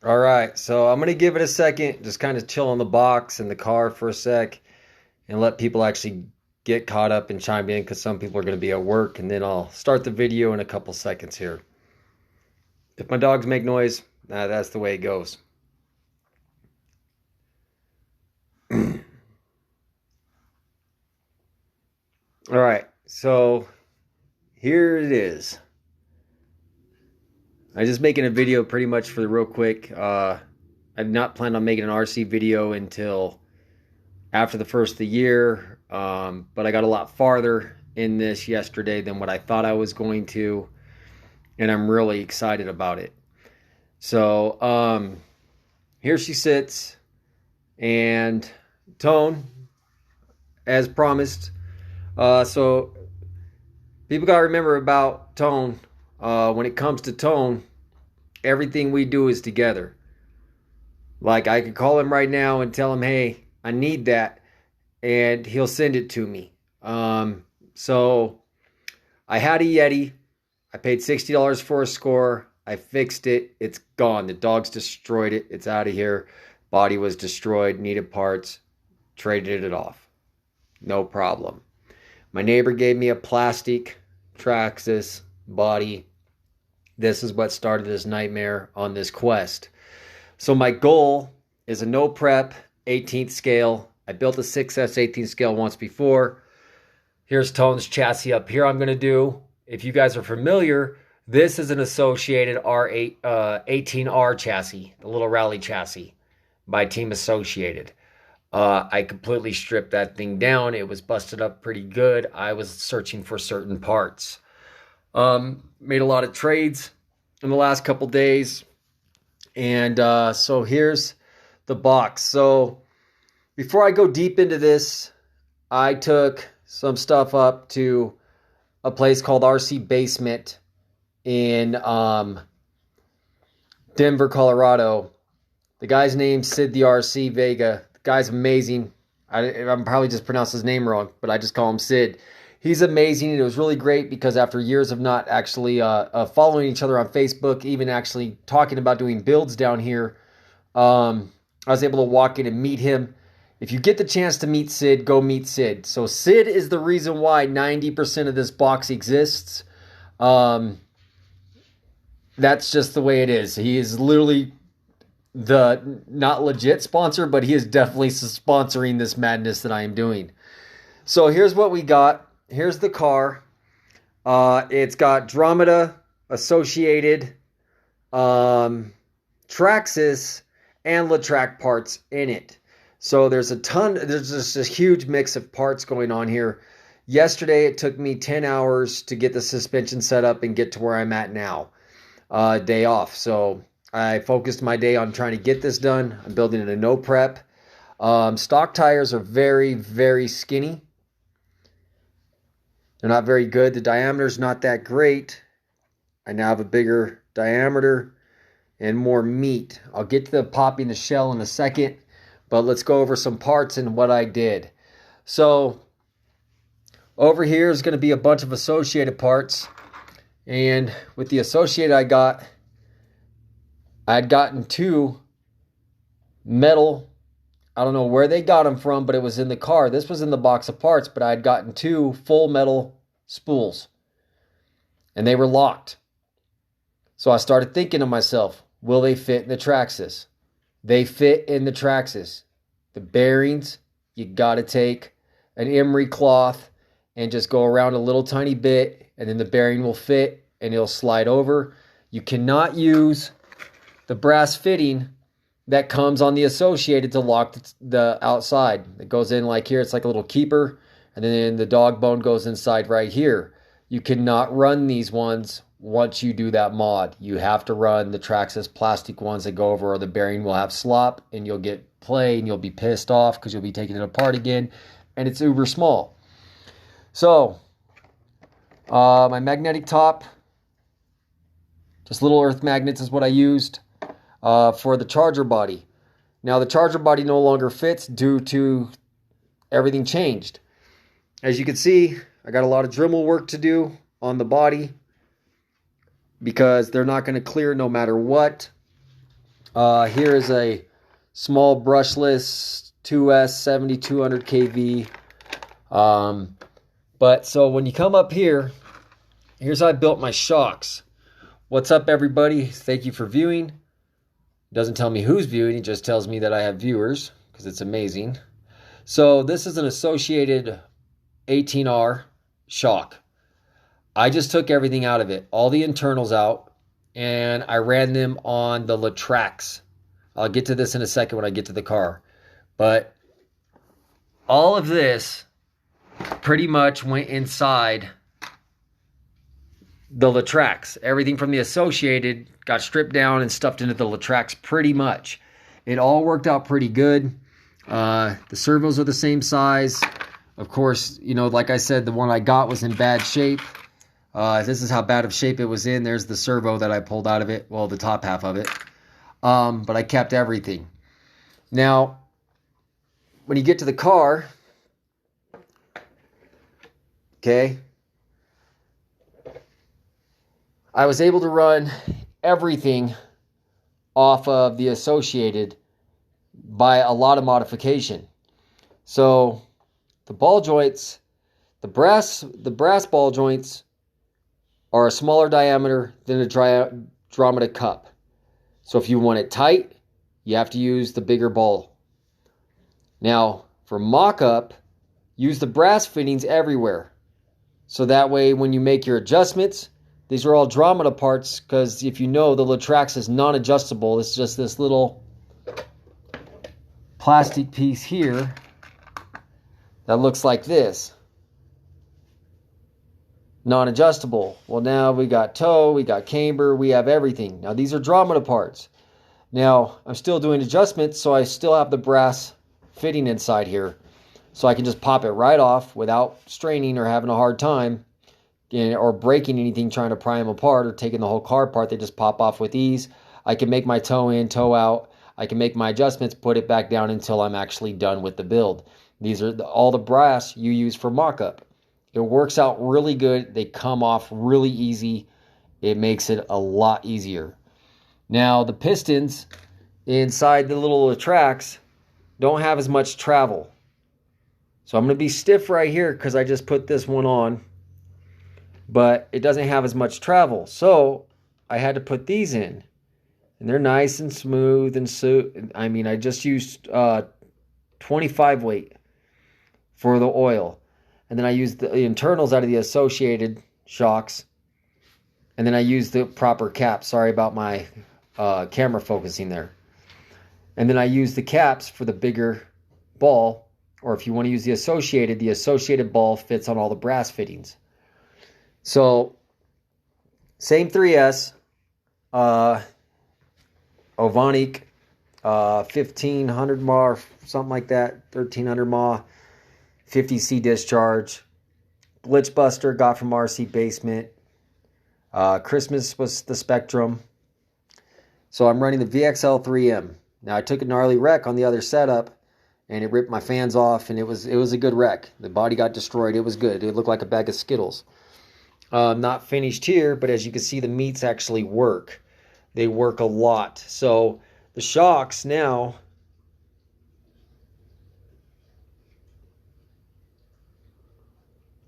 All right, so I'm gonna give it a second, just kind of chill on the box in the car for a sec, and let people actually get caught up and chime in because some people are gonna be at work, and then I'll start the video in a couple seconds here. If my dogs make noise, that's the way it goes. All right, so here it is. I'm just making a video pretty much for the real quick. I've not planned on making an RC video until after the first of the year, but I got a lot farther in this yesterday than what I thought I was going to, and I'm really excited about it. So here she sits, and Tone, as promised. So people got to remember about Tone. When it comes to Tone, everything we do is together. Like, I could call him right now and tell him, hey, I need that, and he'll send it to me. So I had a Yeti. I paid $60 for a score. I fixed it. It's gone. The dogs destroyed it. It's out of here. Body was destroyed. Needed parts. Traded it off. No problem. My neighbor gave me a plastic Traxxas body. This is what started this nightmare on this quest. So my goal is a no prep 18th scale. I built a 6S 18th scale once before. Here's Tone's chassis up here I'm going to do. If you guys are familiar, this is an associated R8 18R chassis, the little rally chassis by Team Associated. I completely stripped that thing down. It was busted up pretty good. I was searching for certain parts. Made a lot of trades in the last couple days. And so here's the box. So before I go deep into this, I took some stuff up to a place called RC Basement in Denver, Colorado. The guy's name's Sid the RC Vega. The guy's amazing. I'm probably just pronounced his name wrong, but I just call him Sid. He's amazing, and it was really great because after years of not actually following each other on Facebook, even actually talking about doing builds down here, I was able to walk in and meet him. If you get the chance to meet Sid, go meet Sid. So Sid is the reason why 90% of this box exists. That's just the way it is. He is literally the not legit sponsor, but he is definitely sponsoring this madness that I am doing. So here's what we got. Here's the car. It's got Dromida, Associated, Traxxas, and Latrax parts in it. So there's just a huge mix of parts going on here. Yesterday, it took me 10 hours to get the suspension set up and get to where I'm at now. Day off. So I focused my day on trying to get this done. I'm building it a no prep. Stock tires are very, very skinny. They're not very good. The diameter's not that great. I now have a bigger diameter and more meat. I'll get to the popping the shell in a second, but let's go over some parts and what I did. So over here is going to be a bunch of associated parts. And with the associated I had gotten two metal. I don't know where they got them from, but it was in the car. This was in the box of parts, but I had gotten two full metal spools, and they were locked. So I started thinking to myself, will they fit in the Traxxas? They fit in the Traxxas. The bearings, you got to take an emery cloth and just go around a little tiny bit, and then the bearing will fit, and it'll slide over. You cannot use the brass fitting that comes on the associated to lock the outside. It goes in like here. It's like a little keeper. And then the dog bone goes inside right here. You cannot run these ones once you do that mod. You have to run the Traxxas plastic ones that go over, or the bearing will have slop and you'll get play and you'll be pissed off because you'll be taking it apart again. And it's uber small. So my magnetic top, just little earth magnets is what I used. For the charger body. Now the charger body no longer fits due to everything changed. As you can see, I got a lot of Dremel work to do on the body because they're not going to clear no matter what. Here is a small brushless 2S 7200 kV. But so when you come up here, here's how I built my shocks. What's up, everybody? Thank you for viewing. It doesn't tell me who's viewing, it just tells me that I have viewers, because it's amazing. So this is an associated 18R shock. I just took everything out of it, all the internals out, and I ran them on the Latrax. I'll get to this in a second when I get to the car. But all of this pretty much went inside the Latrax. Everything from the associated got stripped down and stuffed into the Latrax pretty much. It all worked out pretty good. The servos are the same size. Of course, you know, like I said, the one I got was in bad shape. This is how bad of shape it was in. There's the servo that I pulled out of it. Well, the top half of it. But I kept everything. Now, when you get to the car, okay, I was able to run everything off of the associated by a lot of modification. So the ball joints, the brass ball joints are a smaller diameter than a Dromida cup. So if you want it tight, you have to use the bigger ball. Now, for mock-up, use the brass fittings everywhere. So that way, when you make your adjustments, these are all Dromida parts, because if you know, the Latrax is non-adjustable. It's just this little plastic piece here that looks like this. Non-adjustable. Well, now we got toe, we got camber, we have everything. Now these are Dromida parts. Now I'm still doing adjustments, so I still have the brass fitting inside here, so I can just pop it right off without straining or having a hard time or breaking anything trying to pry them apart or taking the whole car apart. They just pop off with ease. I can make my toe in, toe out. I can make my adjustments, put it back down until I'm actually done with the build. These are all the brass you use for mock-up. It works out really good. They come off really easy. It makes it a lot easier. Now, the pistons inside the little Latrax don't have as much travel. So I'm going to be stiff right here because I just put this one on. But it doesn't have as much travel. So I had to put these in. And they're nice and smooth. And so, I mean, I just used 25 weight for the oil. And then I used the internals out of the associated shocks. And then I used the proper cap. Sorry about my camera focusing there. And then I used the caps for the bigger ball. Or if you want to use the associated ball fits on all the brass fittings. So, same 3S. Ovonic 1500 mAh or something like that. 1300 mAh. 50C discharge. Glitch Buster got from RC Basement. Christmas was the Spectrum. So I'm running the VXL 3M. Now I took a gnarly wreck on the other setup and it ripped my fans off, and it was a good wreck. The body got destroyed. It was good. It looked like a bag of Skittles. Not finished here, but as you can see, the meats actually work. They work a lot. So the shocks now,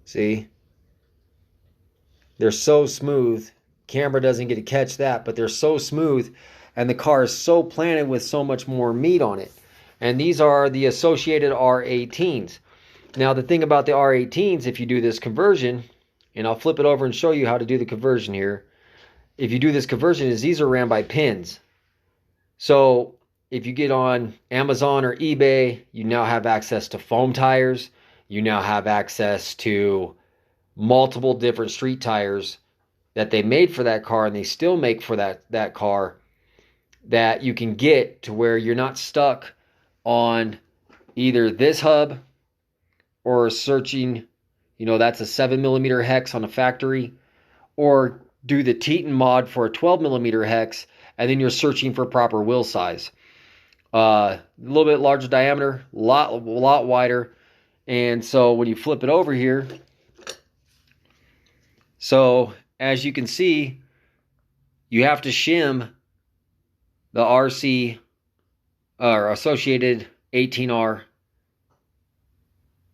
see, they're so smooth. Camera doesn't get to catch that, but they're so smooth, and the car is so planted with so much more meat on it. And these are the associated R18s. Now the thing about the R18s, if you do this conversion, and I'll flip it over and show you how to do the conversion here. If you do this conversion, is these are ran by pins. So if you get on Amazon or eBay, you now have access to foam tires. You now have access to multiple different street tires that they made for that car, and they still make for that car, that you can get to where you're not stuck on either this hub or searching, you know, that's a 7mm hex on a factory, or do the Teton mod for a 12mm hex, and then you're searching for proper wheel size. A little bit larger diameter, a lot wider. And so when you flip it over here, so as you can see, you have to shim the RC or associated 18R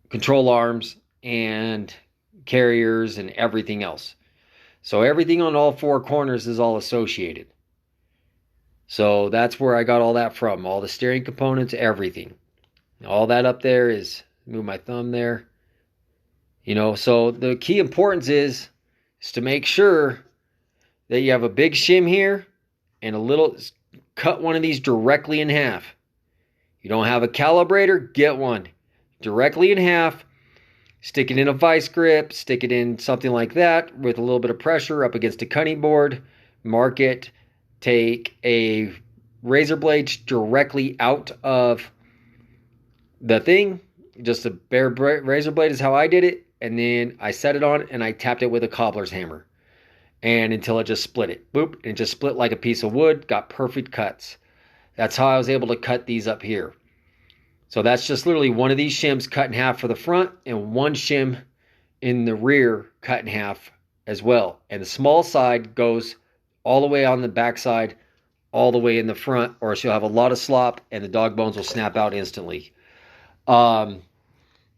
control arms and carriers and everything else. So everything on all four corners is all associated. So that's where I got all that from. All the steering components, everything. All that up there is, move my thumb there. You know, so the key importance is to make sure that you have a big shim here and a little, cut one of these directly in half. You don't have a calibrator, get one. Directly in half, stick it in a vice grip, stick it in something like that with a little bit of pressure up against a cutting board, mark it, take a razor blade directly out of the thing, just a bare razor blade is how I did it, and then I set it on and I tapped it with a cobbler's hammer. And until it just split it. Boop, and it just split like a piece of wood, got perfect cuts. That's how I was able to cut these up here. So that's just literally one of these shims cut in half for the front and one shim in the rear cut in half as well. And the small side goes all the way on the back side, all the way in the front, or else you'll have a lot of slop and the dog bones will snap out instantly. The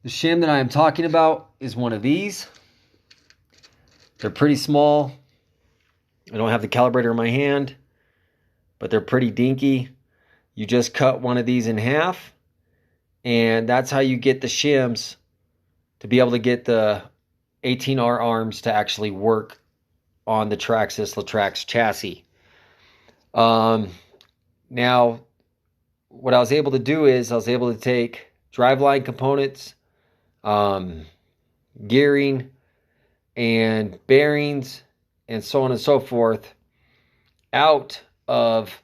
shim that I am talking about is one of these. They're pretty small. I don't have the calibrator in my hand, but they're pretty dinky. You just cut one of these in half, and that's how you get the shims to be able to get the 18R arms to actually work on the Traxxas Latrax chassis. Now, what I was able to do is I was able to take driveline components, gearing, and bearings, and so on and so forth, out of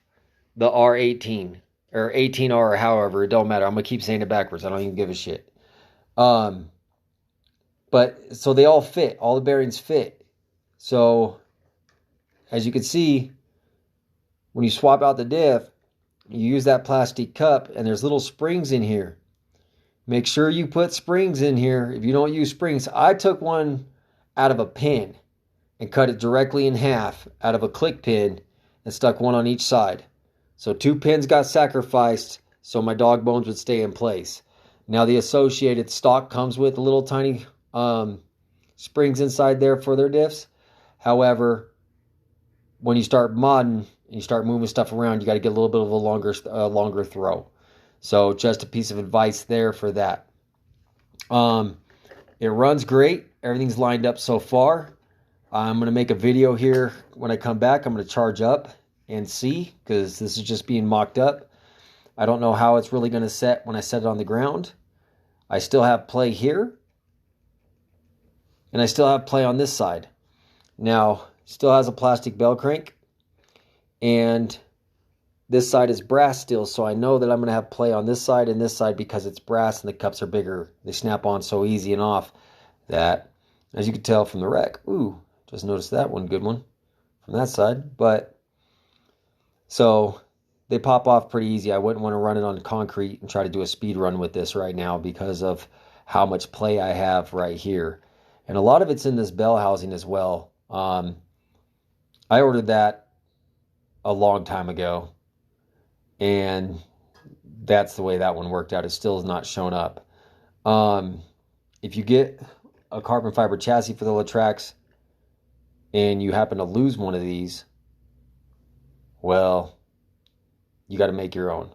the R18 or 18R or however, it don't matter. I'm gonna keep saying it backwards. I don't even give a shit. But so they all fit, all the bearings fit. So as you can see, when you swap out the diff, you use that plastic cup and there's little springs in here. Make sure you put springs in here. If you don't use springs, I took one out of a pin and cut it directly in half out of a click pin and stuck one on each side. So 2 pins got sacrificed so my dog bones would stay in place. Now the associated stock comes with little tiny springs inside there for their diffs. However, when you start modding and you start moving stuff around, you got to get a little bit of a longer throw. So just a piece of advice there for that. It runs great. Everything's lined up so far. I'm going to make a video here when I come back. I'm going to charge up and see, because this is just being mocked up. I don't know how it's really going to set when I set it on the ground. I still have play here, and I still have play on this side. Now, still has a plastic bell crank, and this side is brass still, so I know that I'm going to have play on this side and this side because it's brass and the cups are bigger. They snap on so easy and off that, as you can tell from the wreck, ooh, just noticed that one, good one from that side. But so they pop off pretty easy. I wouldn't want to run it on concrete and try to do a speed run with this right now because of how much play I have right here. And a lot of it's in this bell housing as well. I ordered that a long time ago, and that's the way that one worked out. It still has not shown up. If you get a carbon fiber chassis for the Latrax and you happen to lose one of these, well, you got to make your own.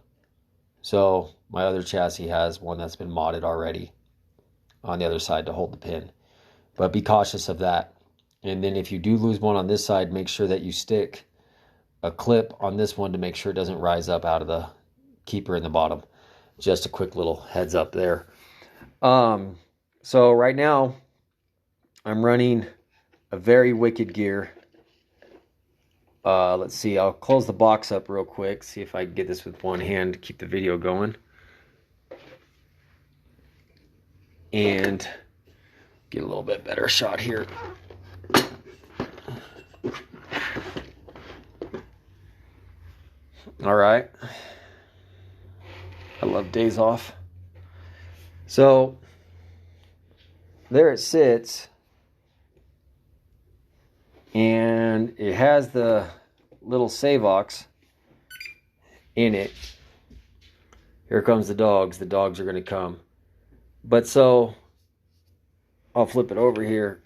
So my other chassis has one that's been modded already on the other side to hold the pin. But be cautious of that. And then if you do lose one on this side, make sure that you stick a clip on this one to make sure it doesn't rise up out of the keeper in the bottom. Just a quick little heads up there. So right now I'm running a very wicked gear. Let's see, I'll close the box up real quick, see if I can get this with one hand to keep the video going. And get a little bit better shot here. All right. I love days off. So there it sits, and it has the little Savox in it. Here comes the dogs. The dogs are going to come. But so, I'll flip it over here.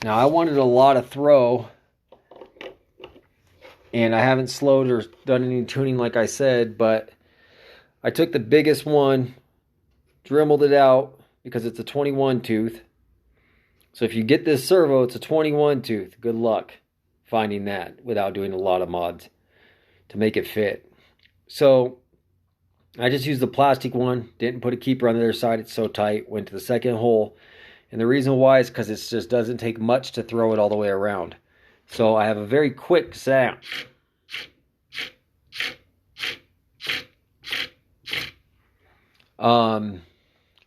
Now, I wanted a lot of throw, and I haven't slowed or done any tuning like I said, but I took the biggest one, dremeled it out, because it's a 21 tooth. So if you get this servo, it's a 21 tooth. Good luck finding that without doing a lot of mods to make it fit. So I just used the plastic one, didn't put a keeper on the other side, it's so tight, went to the second hole. And the reason why is because it just doesn't take much to throw it all the way around. So I have a very quick sound.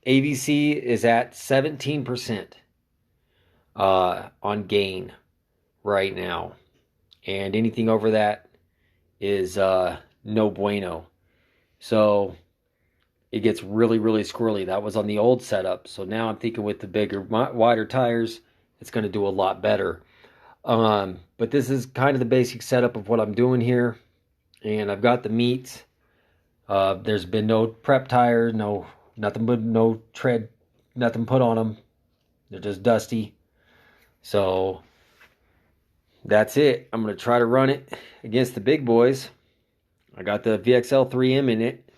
AVC is at 17% on gain right now. And anything over that is no bueno. So it gets really, really squirrely. That was on the old setup. So now I'm thinking with the bigger, wider tires, it's going to do a lot better. But this is kind of the basic setup of what I'm doing here. And I've got the meats. There's been no prep tires, nothing but no tread, nothing put on them. They're just dusty. So that's it. I'm going to try to run it against the big boys. I got the VXL 3M in it.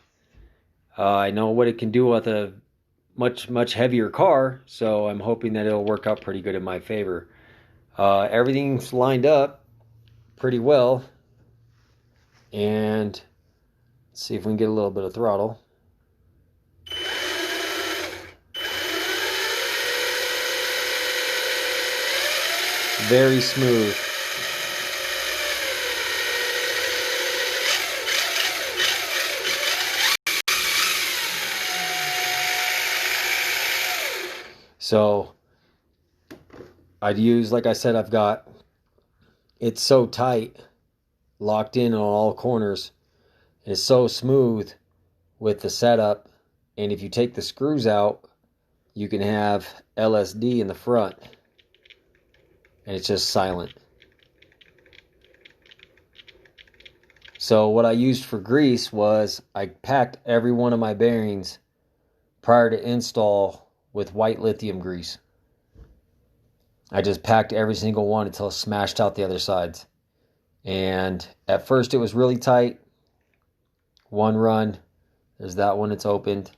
I know what it can do with a much heavier car, so I'm hoping that it'll work out pretty good in my favor. Everything's lined up pretty well, and let's see if we can get a little bit of throttle. Very smooth. So I'd use, like I said, it's so tight, locked in on all corners. And it's so smooth with the setup. And if you take the screws out, you can have LSD in the front. And it's just silent. So what I used for grease was I packed every one of my bearings prior to install with white lithium grease. I just packed every single one until it smashed out the other sides. And at first it was really tight. One run, there's that one, it's opened.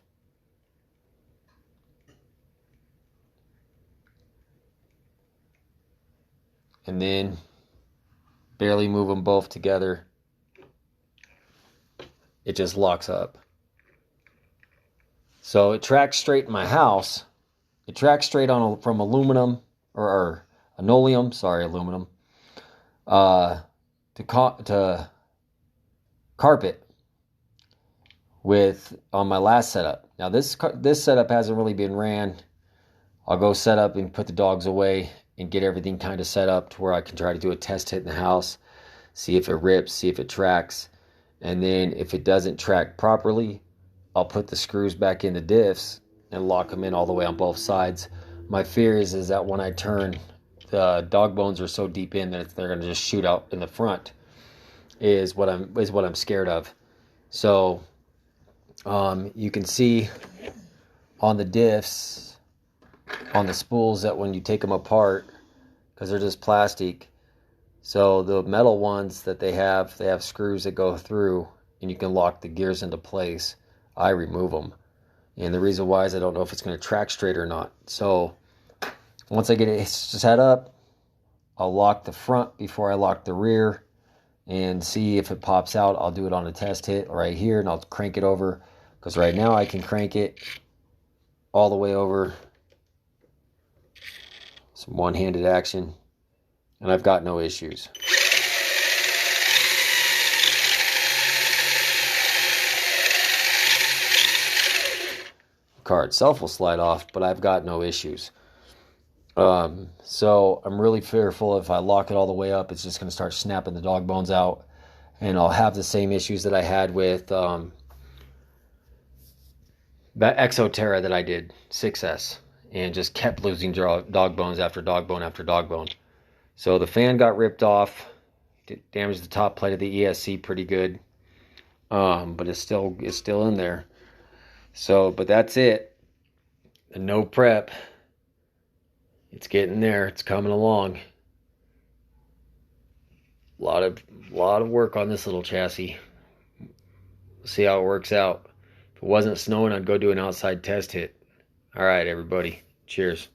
And then barely move them both together. It just locks up. So it tracks straight in my house. It tracks straight on from aluminum or linoleum, aluminum, to carpet on my last setup. Now this setup hasn't really been ran. I'll go set up and put the dogs away and get everything kind of set up to where I can try to do a test hit in the house, see if it rips, see if it tracks, and then if it doesn't track properly, I'll put the screws back in the diffs and lock them in all the way on both sides. My fear is that when I turn, the dog bones are so deep in that they're going to just shoot out in the front. Is what I'm scared of. So you can see on the diffs, on the spools, that when you take them apart, because they're just plastic, so the metal ones that they have screws that go through, and you can lock the gears into place. I remove them, and the reason why is I don't know if it's going to track straight or not. So once I get it set up, I'll lock the front before I lock the rear and see if it pops out. I'll do it on a test hit right here, and I'll crank it over, because right now I can crank it all the way over. Some one-handed action, and I've got no issues. The car itself will slide off, but I've got no issues. So I'm really fearful if I lock it all the way up, it's just going to start snapping the dog bones out, and I'll have the same issues that I had with that Exoterra that I did 6S, and just kept losing dog bones after dog bone after dog bone. So the fan got ripped off, damaged the top plate of the ESC pretty good. but it's still in there. So, but that's it. The no prep. It's getting there. It's coming along. A lot of work on this little chassis. We'll see how it works out. If it wasn't snowing, I'd go do an outside test hit. All right, everybody. Cheers.